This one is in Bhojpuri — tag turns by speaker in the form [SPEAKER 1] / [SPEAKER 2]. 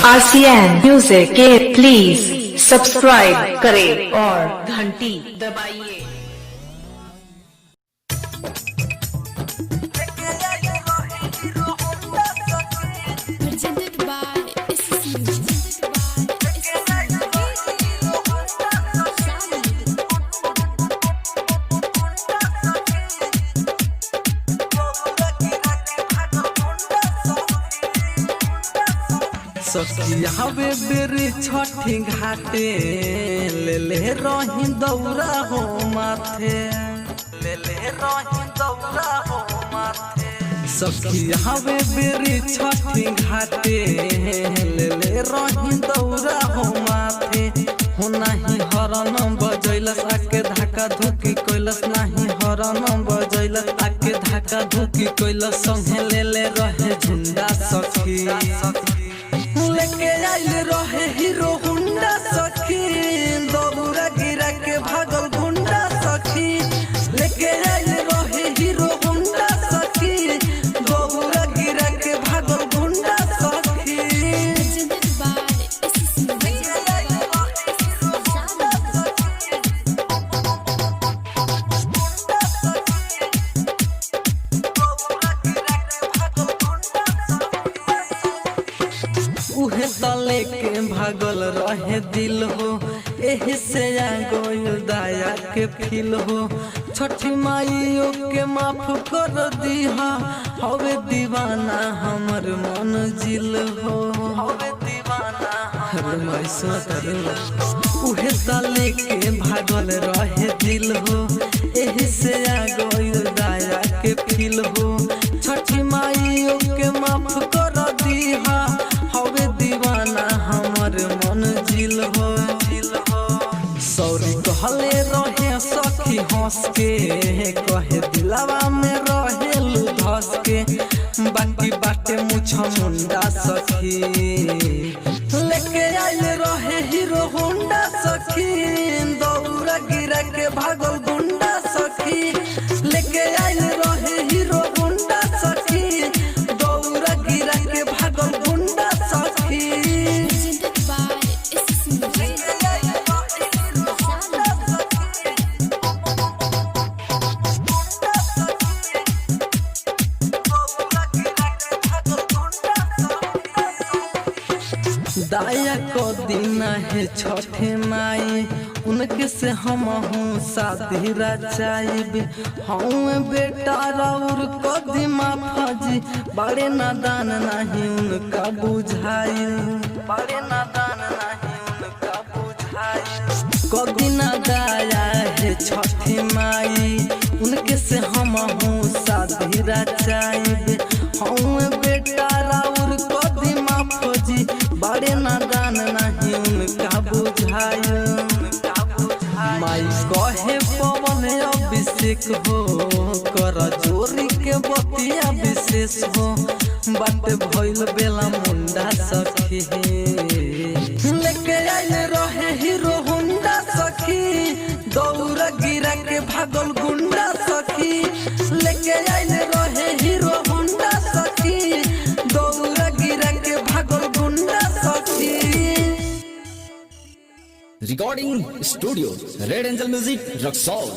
[SPEAKER 1] RCN म्यूजिक के प्लीज सब्सक्राइब करें और घंटी दबाइए।
[SPEAKER 2] सखिया बेरी छठी घाटे ले रही दौरा हो माथे, ले रही दौरा हो माथे। सखिया बेरी छठी घाटे ले रही दौरा हो माथे। हो नहीं हरन बजैलस आके धाका धुकी कैलस, नहीं हरन बजैलस आके धाका धुकी कैलस। संगे ले रहे झुंडा सखी, लेके आइल रहे हीरो हुंडा सखी। दौरा गिरा के भागल गुंडा सखी, लेके आइल रहे हीरो हुंडा सखी। दौरा गिरा के भागल गुंडा सखी। उहे तले के भागल रहे दिल हो, एही से आ गइल दया के फील हो। छठी माइयों के माफ कर दीहा, हवे दीवाना हमर मन जिल हो, हवे दीवाना हमर मैसर। उहे तले के भागल रहे दिल हो, एही से आ गइल दया के फील हो। छठी माइयों के माफ कर दीहा, हवे दीवाना हमर मन जिल हो। सॉरी कहले रहे सखी हंस के, कहे दिलावा में रहे धस के। बाकी बाटे मुछा मुंडा सखी, लेके आइल रहे हीरो होंडा सखी। दौरा गिरा के भागल गुंडा सखी, लेके आइल रहे हीरो होंडा सखी। दौरा गिरा के भागल गुंडा सखी। दाया को दिन है छठे माई, उनके से हम हूँ शादी रचाइब। हम बेटा राउर को दिमा फजी, बड़े नादान नहीं उनका बुझाई, बड़े नादान नहीं उनका बुझाई। कदिना दाया है छठी माई, उनके से हम हूँ शादी रचाइब। हम बेटा राउर को दिमा फजी, बड़े नादान नहीं उनका बुझाई। माई कहे पवन अभिषेक हो, कर जोरी के बतिया विशेष हो। बात भइल बेला मुंडा सखी, लेके आइल रहे हीरो हुंडा सखी। दौरा गिरा के भागल गुंडा सखी, लेके आइल रहे हीरो हुंडा सखी। दौरा गिरा के भागल गुंडा सखी।
[SPEAKER 3] Recording studio red angel music Raxaul.